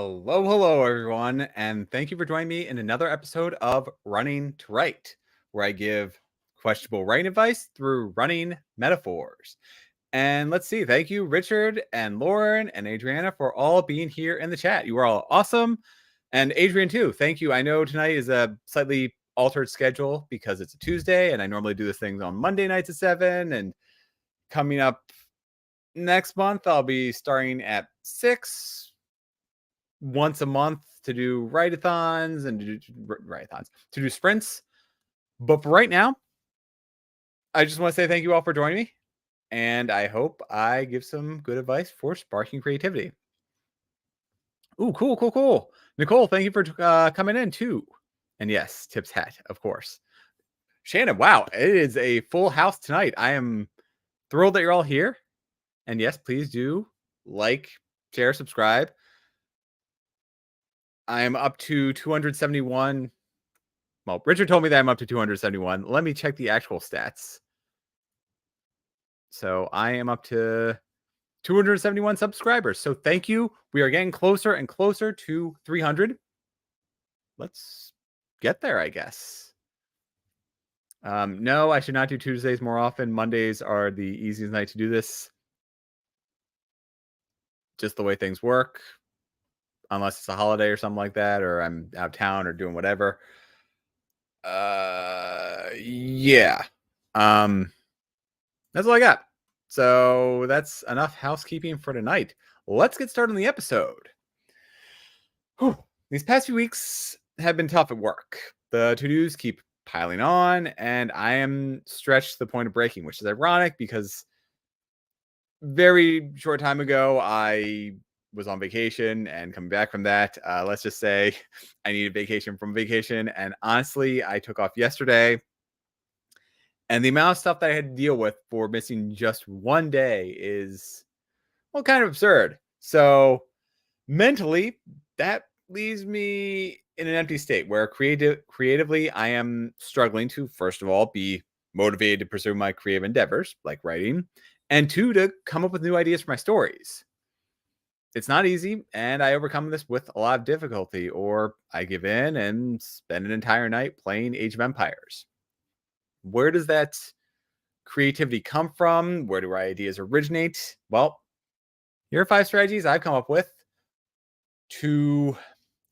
Hello, everyone, and thank you for joining me in another episode of Running to Write, where I give questionable writing advice through running metaphors. And let's see, thank you, Richard and Lauren and Adriana, for all being here in the chat. You are all awesome. And Adrian, too, thank you. I know tonight is a slightly altered schedule because it's a Tuesday, and I normally do this thing on Monday nights at 7. And coming up next month, I'll be starting at 6 once a month to do write-a-thons and to do sprints. But for right now, I just want to say thank you all for joining me, and I hope I give some good advice for sparking creativity. Ooh, cool. Nicole, thank you for coming in too. And yes, Tip's hat, of course. Shannon, wow, it is a full house tonight. I am thrilled that you're all here. And yes, please do like, share, subscribe. I'm up to 271. Well, Richard told me that I'm up to 271. Let me check the actual stats. So I am up to 271 subscribers. So thank you. We are getting closer and closer to 300. Let's get there, I guess. No, I should not do Tuesdays more often. Mondays are the easiest night to do this. Just the way things work. Unless it's a holiday or something like that, or I'm out of town or doing whatever. Yeah. That's all I got. So that's enough housekeeping for tonight. Let's get started on the episode. Whew. These past few weeks have been tough at work. The to-dos keep piling on, and I am stretched to the point of breaking, which is ironic because very short time ago, I was on vacation and coming back from that. Let's just say I needed vacation from vacation. And honestly, I took off yesterday. And the amount of stuff that I had to deal with for missing just one day is, well, kind of absurd. So mentally, that leaves me in an empty state where creatively, I am struggling to, first of all, be motivated to pursue my creative endeavors like writing, and two, to come up with new ideas for my stories. It's not easy, and I overcome this with a lot of difficulty, or I give in and spend an entire night playing Age of Empires. Where does that creativity come from? Where do our ideas originate? Well, here are 5 strategies I've come up with to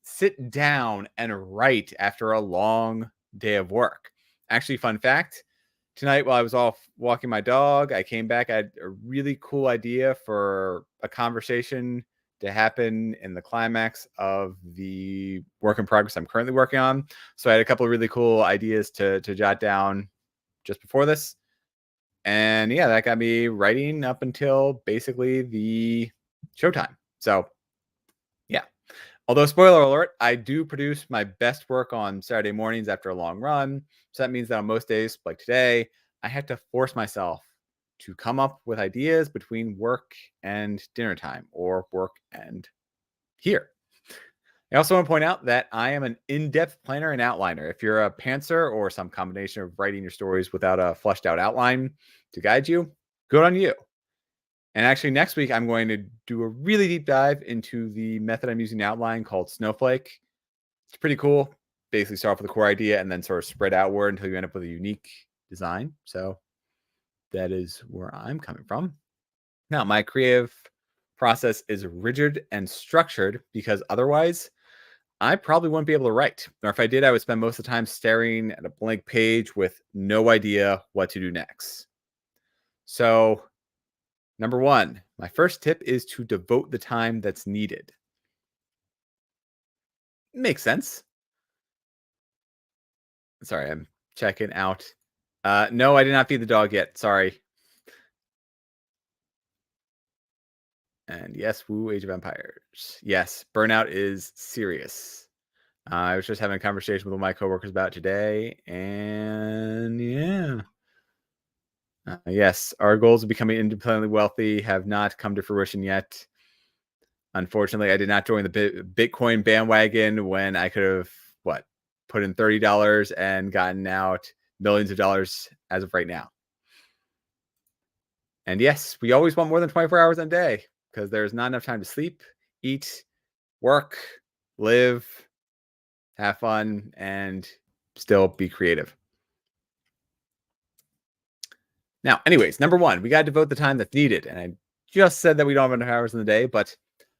sit down and write after a long day of work. Actually, fun fact, tonight while I was off walking my dog, I came back. I had a really cool idea for a conversation to happen in the climax of the work in progress I'm currently working on. So I had a couple of really cool ideas to jot down just before this. And yeah, that got me writing up until basically the showtime. So yeah. Although, spoiler alert, I do produce my best work on Saturday mornings after a long run. So that means that on most days, like today, I had to force myself to come up with ideas between work and dinner time, or work and here. I also want to point out that I am an in-depth planner and outliner. If you're a pantser or some combination of writing your stories without a fleshed out outline to guide you, good on you. And actually, next week, I'm going to do a really deep dive into the method I'm using to outline called Snowflake. It's pretty cool. Basically, start off with a core idea and then sort of spread outward until you end up with a unique design. So that is where I'm coming from. Now, my creative process is rigid and structured because otherwise, I probably wouldn't be able to write. Or if I did, I would spend most of the time staring at a blank page with no idea what to do next. So, number 1, my first tip is to devote the time that's needed. Makes sense. Sorry, I'm checking out. No, I did not feed the dog yet. Sorry. And yes, woo, Age of Empires. Yes, burnout is serious. I was just having a conversation with one of my coworkers about it today, and yeah. Yes, our goals of becoming independently wealthy have not come to fruition yet. Unfortunately, I did not join the Bitcoin bandwagon when I could have, put in $30 and gotten out millions of dollars as of right now. And yes, we always want more than 24 hours a day because there's not enough time to sleep, eat, work, live, have fun, and still be creative. Now, anyways, number one, we got to devote the time that's needed. And I just said that we don't have enough hours in the day, but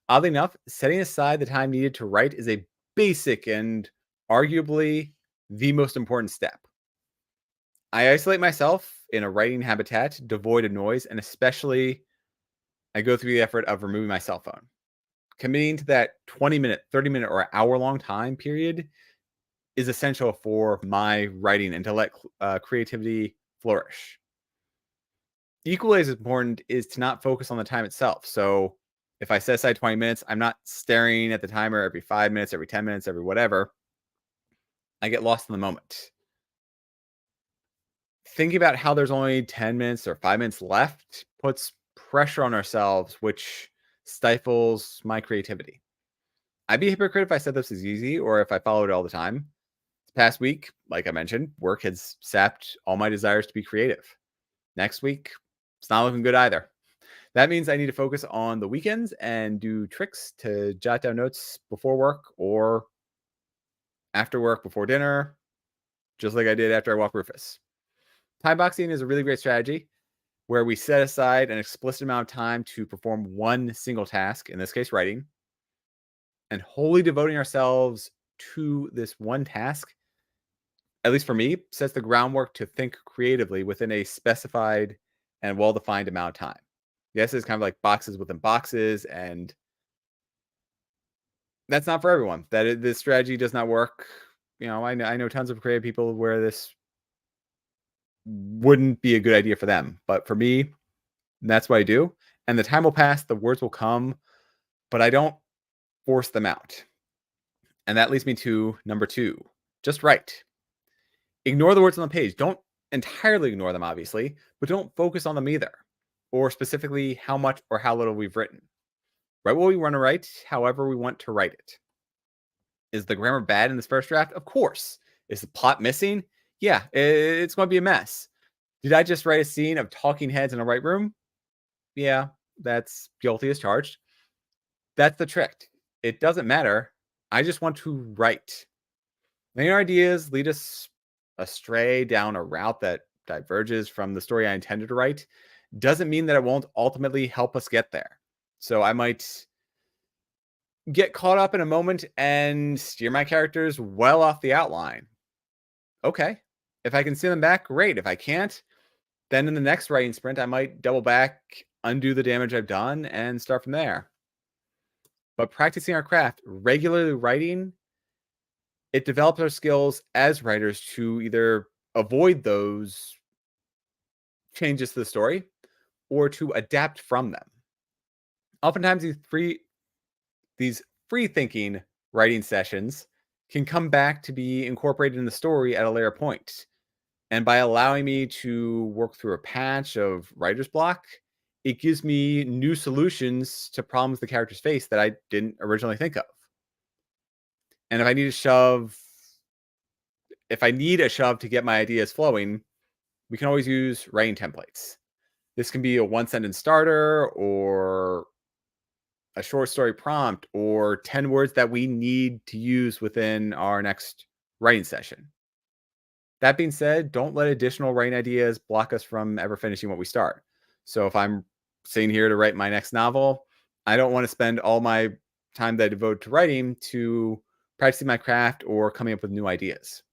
oddly enough, setting aside the time needed to write is a basic and arguably the most important step. I isolate myself in a writing habitat devoid of noise, and especially I go through the effort of removing my cell phone. Committing to that 20-minute, 30-minute, or hour-long time period is essential for my writing and to let creativity flourish. Equally as important is to not focus on the time itself. So if I set aside 20 minutes, I'm not staring at the timer every 5 minutes, every 10 minutes, every whatever. I get lost in the moment. Thinking about how there's only 10 minutes or 5 minutes left puts pressure on ourselves, which stifles my creativity. I'd be a hypocrite if I said this is easy or if I followed it all the time. This past week, like I mentioned, work has sapped all my desires to be creative. Next week, it's not looking good either. That means I need to focus on the weekends and do tricks to jot down notes before work or after work before dinner, just like I did after I walked Rufus. Time boxing is a really great strategy where we set aside an explicit amount of time to perform one single task, in this case, writing, and wholly devoting ourselves to this one task, at least for me, sets the groundwork to think creatively within a specified and well defined amount of time. Yes, it's kind of like boxes within boxes, and that's not for everyone. This strategy does not work. I know tons of creative people where this wouldn't be a good idea for them, but for me, that's what I do. And the time will pass, the words will come, but I don't force them out. And that leads me to number two. Just write. Ignore the words on the page. Don't entirely ignore them, obviously, but don't focus on them either, or specifically how much or how little we've written. Write what we want to write, however we want to write it. Is the grammar bad in this first draft? Of course. Is the plot missing? Yeah, it's going to be a mess. Did I just write a scene of talking heads in a right room? Yeah, that's guilty as charged. That's the trick. It doesn't matter. I just want to write. Many ideas lead us astray down a route that diverges from the story I intended to write. Doesn't mean that it won't ultimately help us get there. So I might get caught up in a moment and steer my characters well off the outline. Okay. If I can steer them back, great. If I can't, then in the next writing sprint, I might double back, undo the damage I've done, and start from there. But practicing our craft, regularly writing, it develops our skills as writers to either avoid those changes to the story or to adapt from them. Oftentimes, these free thinking writing sessions can come back to be incorporated in the story at a later point. And by allowing me to work through a patch of writer's block, it gives me new solutions to problems the characters face that I didn't originally think of. And if I need a shove to get my ideas flowing, we can always use writing templates. This can be a one sentence starter or a short story prompt or 10 words that we need to use within our next writing session. That being said, don't let additional writing ideas block us from ever finishing what we start. So if I'm sitting here to write my next novel, I don't want to spend all my time that I devote to writing to practicing my craft or coming up with new ideas.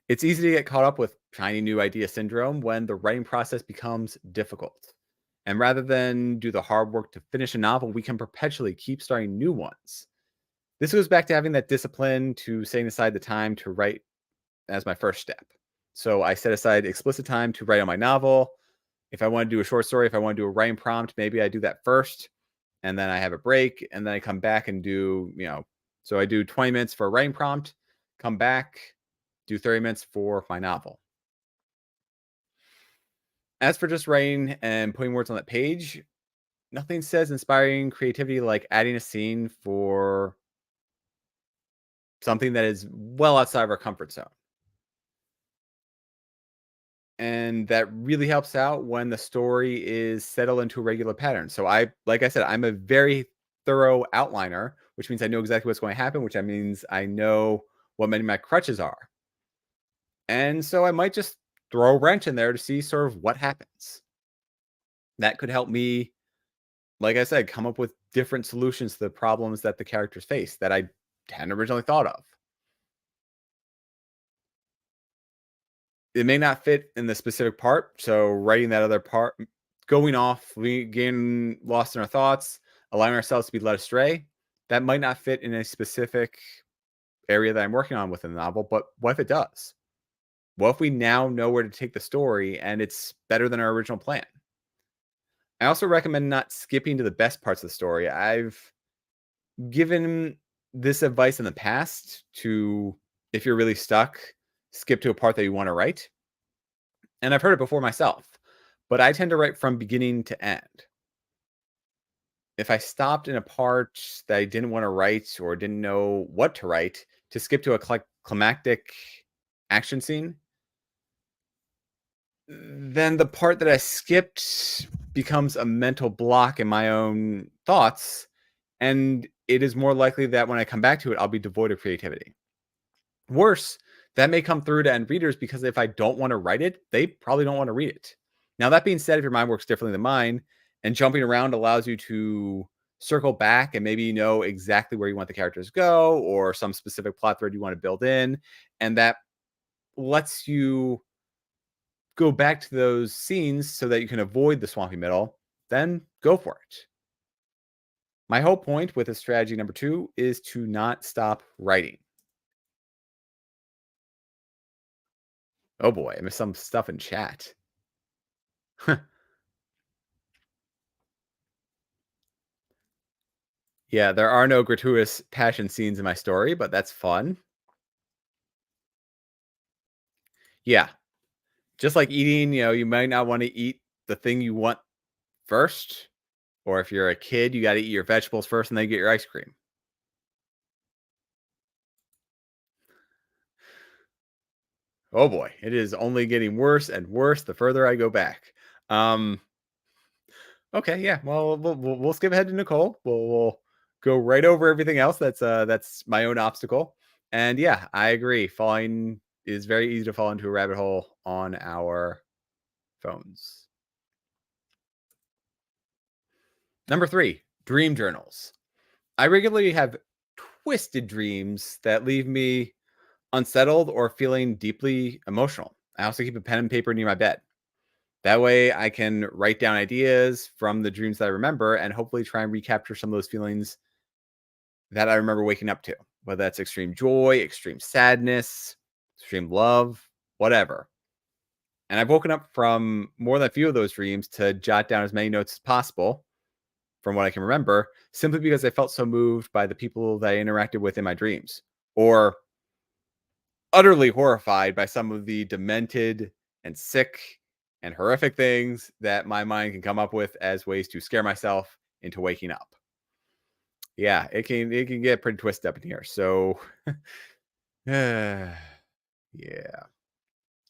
It's easy to get caught up with shiny new idea syndrome when the writing process becomes difficult. And rather than do the hard work to finish a novel, we can perpetually keep starting new ones. This goes back to having that discipline to setting aside the time to write as my first step. So I set aside explicit time to write on my novel. If I want to do a short story, if I want to do a writing prompt, maybe I do that first and then I have a break and then I come back and so I do 20 minutes for a writing prompt, come back, do 30 minutes for my novel. As for just writing and putting words on that page, nothing says inspiring creativity like adding a scene for something that is well outside of our comfort zone. And that really helps out when the story is settled into a regular pattern. So like I said, I'm a very thorough outliner, which means I know exactly what's going to happen, which means I know what many of my crutches are. And so I might just throw a wrench in there to see sort of what happens. That could help me, like I said, come up with different solutions to the problems that the characters face that I hadn't originally thought of. It may not fit in the specific part, so writing that other part, going off, we getting lost in our thoughts, allowing ourselves to be led astray, that might not fit in a specific area that I'm working on within the novel, but what if it does? What if we now know where to take the story and it's better than our original plan? I also recommend not skipping to the best parts of the story. I've given this advice in the past to, if you're really stuck, skip to a part that you want to write. And I've heard it before myself, but I tend to write from beginning to end. If I stopped in a part that I didn't want to write or didn't know what to write, to skip to a climactic action scene, then the part that I skipped becomes a mental block in my own thoughts. And it is more likely that when I come back to it, I'll be devoid of creativity. Worse, that may come through to end readers because if I don't want to write it, they probably don't want to read it. Now, that being said, if your mind works differently than mine and jumping around allows you to circle back and maybe you know exactly where you want the characters to go or some specific plot thread you want to build in, and that lets you go back to those scenes so that you can avoid the swampy middle, then go for it. My whole point with this strategy number 2 is to not stop writing. Oh boy, I missed some stuff in chat. Yeah, there are no gratuitous passion scenes in my story, but that's fun. Yeah, just like eating, you might not want to eat the thing you want first, or if you're a kid, you got to eat your vegetables first and then get your ice cream. Oh boy, it is only getting worse and worse the further I go back. Um, okay, yeah, well, we'll skip ahead to Nicole. We'll go right over everything else. That's my own obstacle. And yeah, I agree. Falling is very easy to fall into a rabbit hole on our phones. Number 3, dream journals. I regularly have twisted dreams that leave me unsettled or feeling deeply emotional. I also keep a pen and paper near my bed. That way I can write down ideas from the dreams that I remember and hopefully try and recapture some of those feelings that I remember waking up to, whether that's extreme joy, extreme sadness, extreme love, whatever. And I've woken up from more than a few of those dreams to jot down as many notes as possible from what I can remember, simply because I felt so moved by the people that I interacted with in my dreams, or utterly horrified by some of the demented and sick and horrific things that my mind can come up with as ways to scare myself into waking up. Yeah, it can get pretty twisted up in here. So, yeah.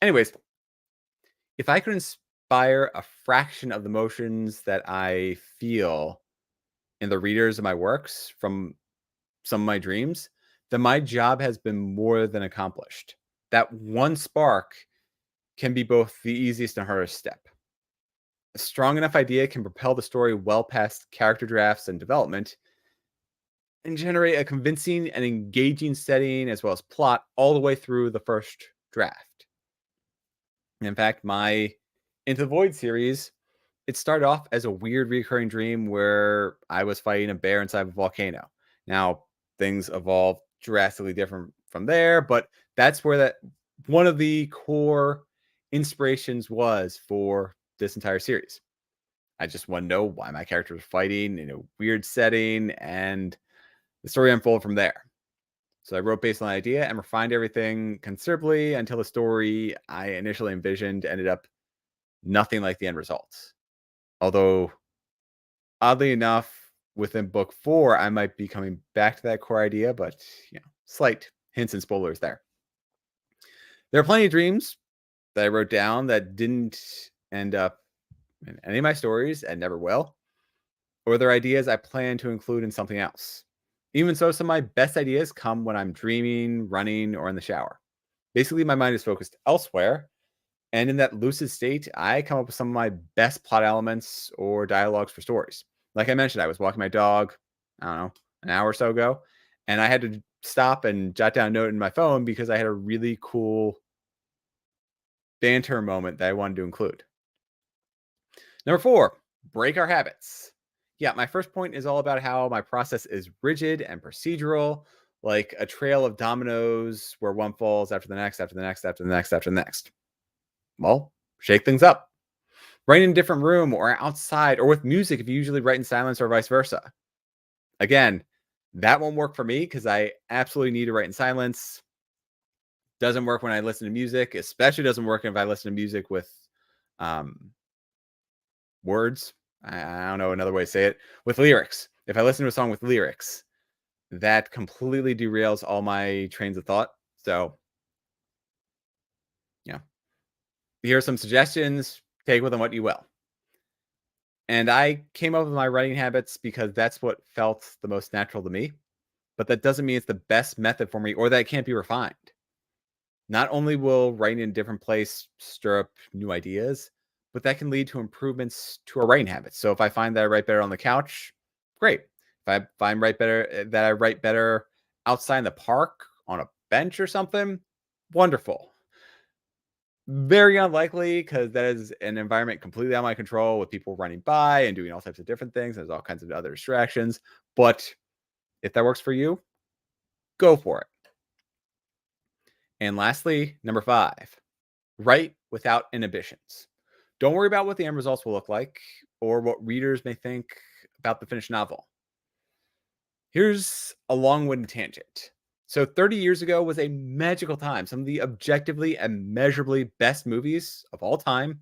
Anyways, if I could inspire a fraction of the emotions that I feel in the readers of my works from some of my dreams, then my job has been more than accomplished. That one spark can be both the easiest and hardest step. A strong enough idea can propel the story well past character drafts and development and generate a convincing and engaging setting as well as plot all the way through the first draft. In fact, my Into the Void series, it started off as a weird recurring dream where I was fighting a bear inside of a volcano. Now, things evolved drastically different from there, but that's where that one of the core inspirations was for this entire series. I just want to know why my character was fighting in a weird setting, and the story unfolded from there. So I wrote based on the idea and refined everything considerably until the story I initially envisioned ended up nothing like the end results. Although, oddly enough, within book 4, I might be coming back to that core idea, but slight hints and spoilers there. There are plenty of dreams that I wrote down that didn't end up in any of my stories and never will, or they're ideas I plan to include in something else. Even so, some of my best ideas come when I'm dreaming, running, or in the shower. Basically, my mind is focused elsewhere, and in that lucid state, I come up with some of my best plot elements or dialogues for stories. Like I mentioned, I was walking my dog, I don't know, an hour or so ago, and I had to stop and jot down a note in my phone because I had a really cool banter moment that I wanted to include. Number four, break our habits. Yeah, my first point is all about how my process is rigid and procedural, like a trail of dominoes where one falls after the next, after the next, after the next, after the next. Well, shake things up. Write in a different room or outside or with music if you usually write in silence or vice versa. Again, that won't work for me because I absolutely need to write in silence. Doesn't work when I listen to music, especially doesn't work if I listen to music with um, words. I don't know another way to say it. With lyrics. If I listen to a song with lyrics, that completely derails all my trains of thought. So, yeah, here are some suggestions. Take with them what you will. And I came up with my writing habits because that's what felt the most natural to me. But that doesn't mean it's the best method for me or that it can't be refined. Not only will writing in a different place stir up new ideas, but that can lead to improvements to our writing habits. So if I find that I write better on the couch, great. If I find that I write better outside in the park on a bench or something, wonderful. Very unlikely because that is an environment completely out of my control with people running by and doing all types of different things. There's all kinds of other distractions. But if that works for you, go for it. And lastly, number five, write without inhibitions. Don't worry about what the end results will look like or what readers may think about the finished novel. Here's a long winded tangent. So, 30 years ago was a magical time. Some of the objectively and measurably best movies of all time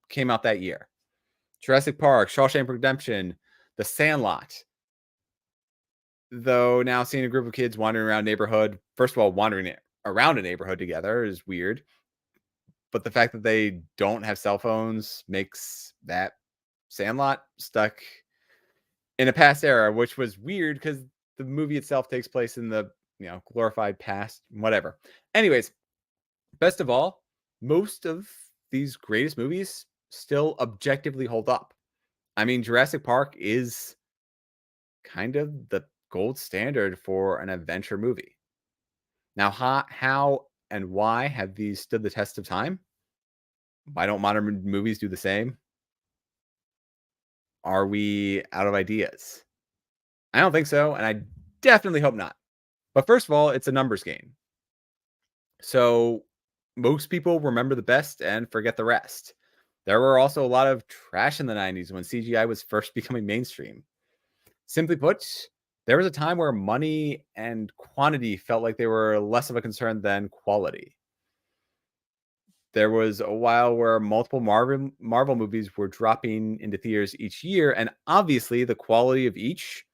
came out that year. Jurassic Park, Shawshank Redemption, The Sandlot. Though now seeing a group of kids wandering around a neighborhood, first of all, wandering around a neighborhood together is weird. But the fact that they don't have cell phones makes that Sandlot stuck in a past era, which was weird because the movie itself takes place in the glorified past, whatever. Anyways, best of all, most of these greatest movies still objectively hold up. I mean, Jurassic Park is kind of the gold standard for an adventure movie. Now, how and why have these stood the test of time? Why don't modern movies do the same? Are we out of ideas? I don't think so, and I definitely hope not. But first of all, it's a numbers game. So most people remember the best and forget the rest. There were also a lot of trash in the 90s when CGI was first becoming mainstream. Simply put, there was a time where money and quantity felt like they were less of a concern than quality. There was a while where multiple Marvel movies were dropping into theaters each year, and obviously the quality of each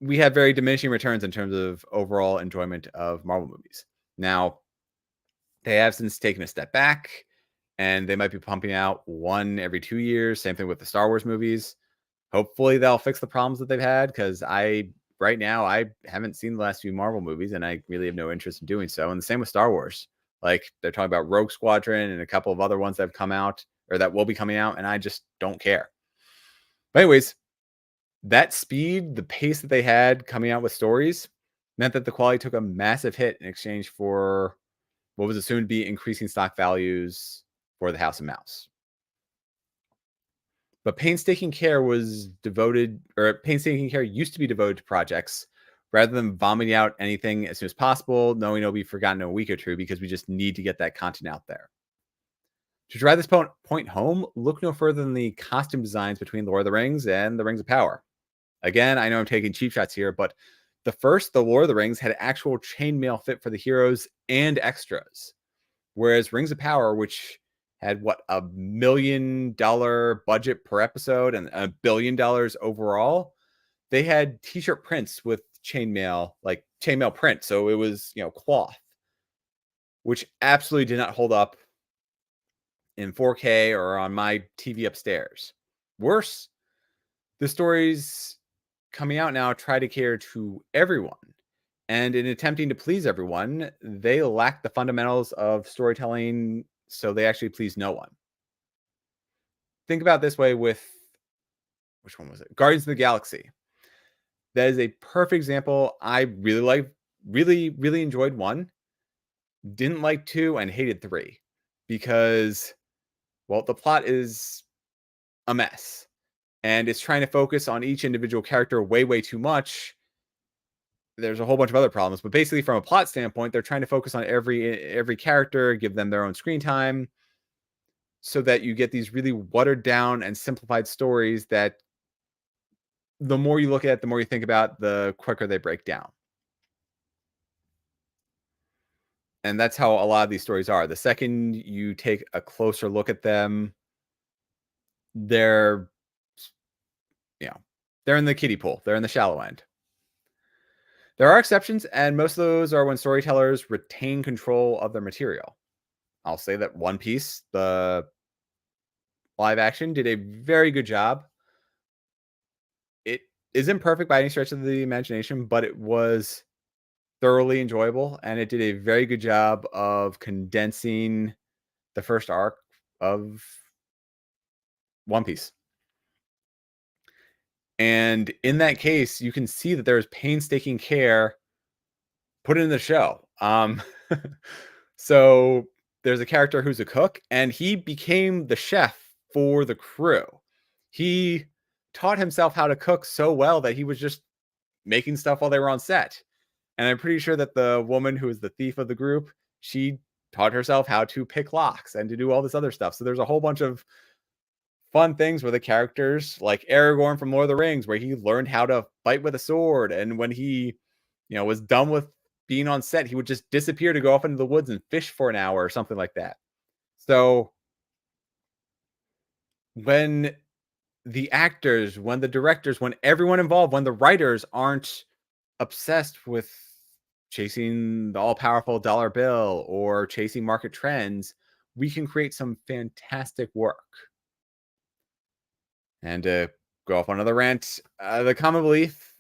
we had very diminishing returns in terms of overall enjoyment of Marvel movies. Now, they have since taken a step back and they might be pumping out one every 2 years. Same thing with the Star Wars movies. Hopefully, they'll fix the problems that they've had because right now, I haven't seen the last few Marvel movies and I really have no interest in doing so. And the same with Star Wars. Like they're talking about Rogue Squadron and a couple of other ones that have come out or that will be coming out, and I just don't care. But, anyways, that speed, the pace that they had coming out with stories meant that the quality took a massive hit in exchange for what was assumed to be increasing stock values for the House of Mouse. But painstaking care used to be devoted to projects rather than vomiting out anything as soon as possible, knowing it'll be forgotten in a week or two because we just need to get that content out there. To drive this point home, look no further than the costume designs between Lord of the Rings and the Rings of Power. Again, I know I'm taking cheap shots here, but the Lord of the Rings, had actual chainmail fit for the heroes and extras. Whereas Rings of Power, which had $1 million budget per episode and $1 billion overall, they had t-shirt prints with chainmail, like chainmail print. So it was, cloth, which absolutely did not hold up in 4K or on my TV upstairs. Worse, the stories coming out now try to cater to everyone. And in attempting to please everyone, they lack the fundamentals of storytelling, so they actually please no one. Think about it this way with which one was it? Guardians of the Galaxy. That is a perfect example. I really like, really enjoyed one, didn't like two, and hated three because, well, the plot is a mess and it's trying to focus on each individual character way too much. There's a whole bunch of other problems, but basically, from a plot standpoint, they're trying to focus on every character, give them their own screen time, so that you get these really watered down and simplified stories that the more you look at, the more you think about, the quicker they break down. And that's how a lot of these stories are. The second you take a closer look at them, they're, you know, they're in the kiddie pool. They're in the shallow end. There are exceptions, and most of those are when storytellers retain control of their material. I'll say that One Piece, the live action, did a very good job. It isn't perfect by any stretch of the imagination, but it was thoroughly enjoyable, and it did a very good job of condensing the first arc of One Piece. And in that case, you can see that there's painstaking care put in the show. So there's a character who's a cook, and he became the chef for the crew. He taught himself how to cook so well that he was just making stuff while they were on set. And I'm pretty sure that the woman who is the thief of the group, she taught herself how to pick locks and to do all this other stuff. So there's a whole bunch of fun things where the characters, like Aragorn from Lord of the Rings, where he learned how to fight with a sword, and when he, was done with being on set, he would just disappear to go off into the woods and fish for an hour or something like that. So when the actors, when the directors, when everyone involved, when the writers aren't obsessed with chasing the all-powerful dollar bill or chasing market trends, we can create some fantastic work. And to go off on another rant, the common belief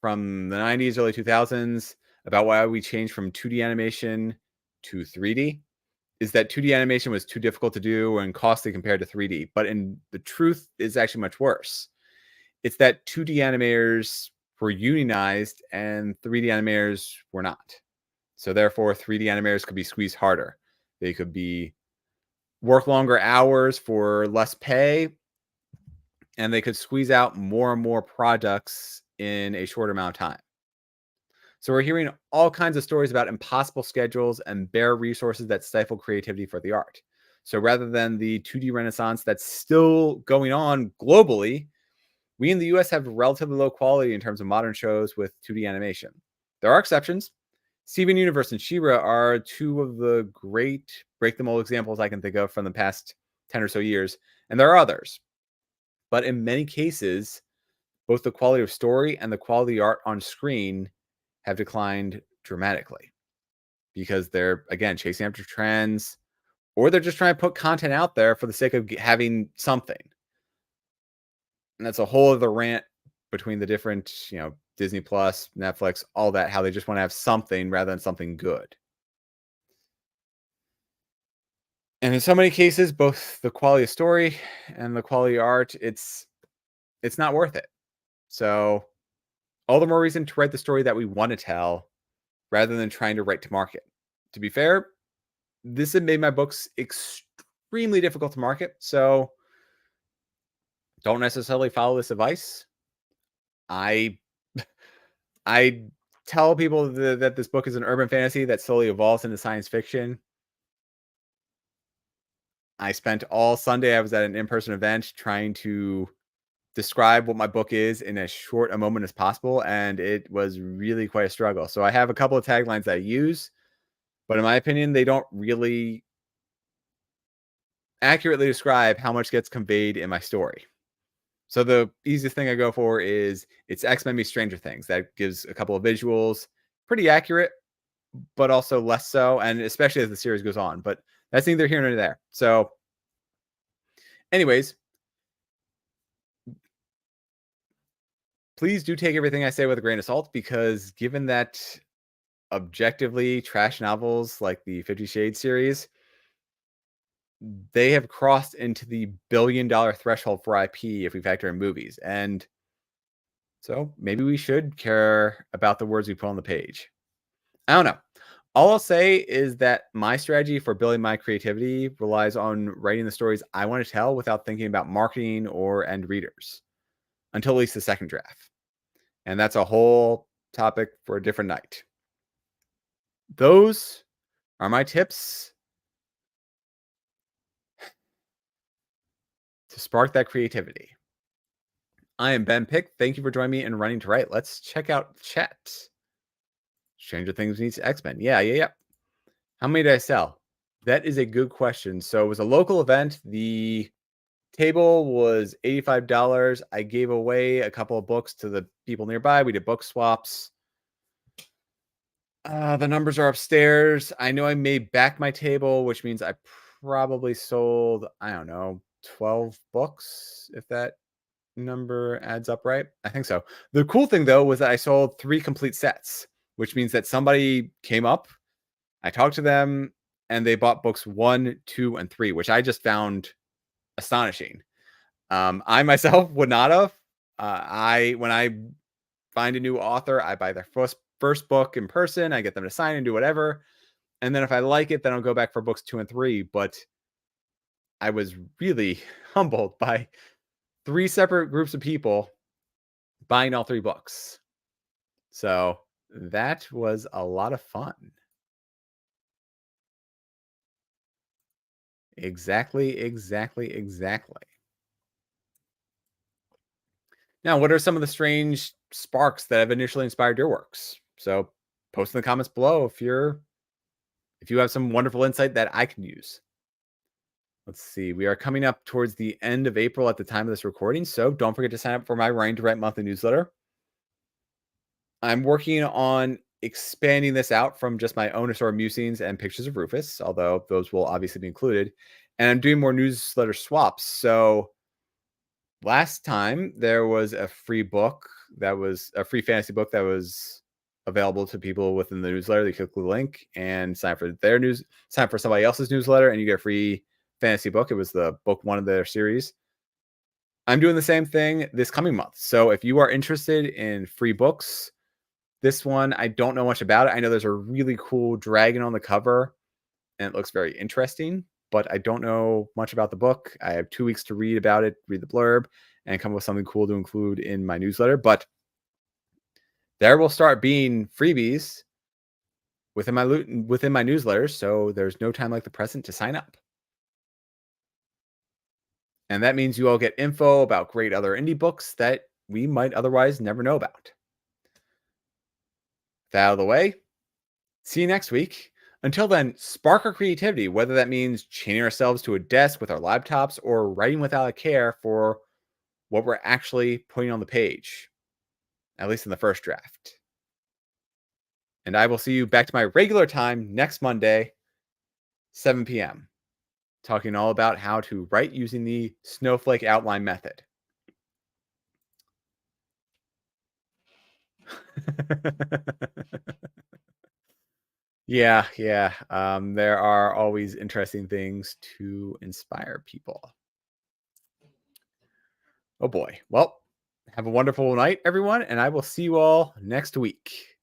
from the 90s, early 2000s about why we changed from 2D animation to 3D is that 2D animation was too difficult to do and costly compared to 3D. But in the truth is actually much worse. It's that 2D animators were unionized and 3D animators were not. So therefore, 3D animators could be squeezed harder. They could be work longer hours for less pay, and they could squeeze out more and more products in a shorter amount of time. So we're hearing all kinds of stories about impossible schedules and bare resources that stifle creativity for the art. So rather than the 2D renaissance that's still going on globally, we in the US have relatively low quality in terms of modern shows with 2D animation. There are exceptions. Steven Universe and She-Ra are two of the great break the mold examples I can think of from the past 10 or so years, and there are others. But in many cases, both the quality of story and the quality of art on screen have declined dramatically because they're, again, chasing after trends, or they're just trying to put content out there for the sake of having something. And that's a whole other rant between the different, Disney Plus, Netflix, all that, how they just want to have something rather than something good. And in so many cases, both the quality of story and the quality of art, it's not worth it. So all the more reason to write the story that we want to tell rather than trying to write to market. To be fair, this had made my books extremely difficult to market. So don't necessarily follow this advice. I I tell people that this book is an urban fantasy that slowly evolves into science fiction. I spent all Sunday, I was at an in-person event trying to describe what my book is in as short a moment as possible, and it was really quite a struggle. So I have a couple of taglines that I use, but in my opinion, they don't really accurately describe how much gets conveyed in my story. So the easiest thing I go for is it's X-Men meets Stranger Things. That gives a couple of visuals, pretty accurate, but also less so, and especially as the series goes on. But that's neither here nor there. So, anyways, please do take everything I say with a grain of salt because given that objectively trash novels like the 50 Shades series, they have crossed into the billion-dollar threshold for IP if we factor in movies. And so maybe we should care about the words we put on the page. I don't know. All I'll say is that my strategy for building my creativity relies on writing the stories I want to tell without thinking about marketing or end readers until at least the second draft. And that's a whole topic for a different night. Those are my tips to spark that creativity. I am Ben Pick. Thank you for joining me in Running to Write. Let's check out the chat. Stranger Things meets X-Men. Yeah. How many did I sell? That is a good question. So it was a local event. The table was $85. I gave away a couple of books to the people nearby. We did book swaps. The numbers are upstairs. I know I made back my table, which means I probably sold, I don't know, 12 books, if that number adds up right. I think so. The cool thing, though, was that I sold 3 complete sets, which means that somebody came up, I talked to them, and they bought books 1, 2, and 3, which I just found astonishing. I myself would not have. When I find a new author, I buy their first book in person. I get them to sign and do whatever, and then if I like it, then I'll go back for books 2 and 3. But I was really humbled by 3 separate groups of people buying all 3 books. So that was a lot of fun. Exactly. Now, what are some of the strange sparks that have initially inspired your works? So post in the comments below if you have some wonderful insight that I can use. Let's see. We are coming up towards the end of April at the time of this recording, so don't forget to sign up for my Writing to Write monthly newsletter. I'm working on expanding this out from just my own historic musings and pictures of Rufus, although those will obviously be included. And I'm doing more newsletter swaps. So last time there was a free book that was a free fantasy book that was available to people within the newsletter. They click the link and sign for somebody else's newsletter, and you get a free fantasy book. It was the book 1 of their series. I'm doing the same thing this coming month. So if you are interested in free books, this one, I don't know much about it. I know there's a really cool dragon on the cover, and it looks very interesting, but I don't know much about the book. I have 2 weeks to read about it, read the blurb, and come up with something cool to include in my newsletter. But there will start being freebies within my newsletters, so there's no time like the present to sign up. And that means you all get info about great other indie books that we might otherwise never know about. That out of the way, see you next week. Until then, spark our creativity, whether that means chaining ourselves to a desk with our laptops or writing without a care for what we're actually putting on the page, at least in the first draft. And I will see you back to my regular time next Monday, 7 p.m., talking all about how to write using the snowflake outline method. Yeah. There are always interesting things to inspire people. Oh boy. Well, have a wonderful night, everyone, and I will see you all next week.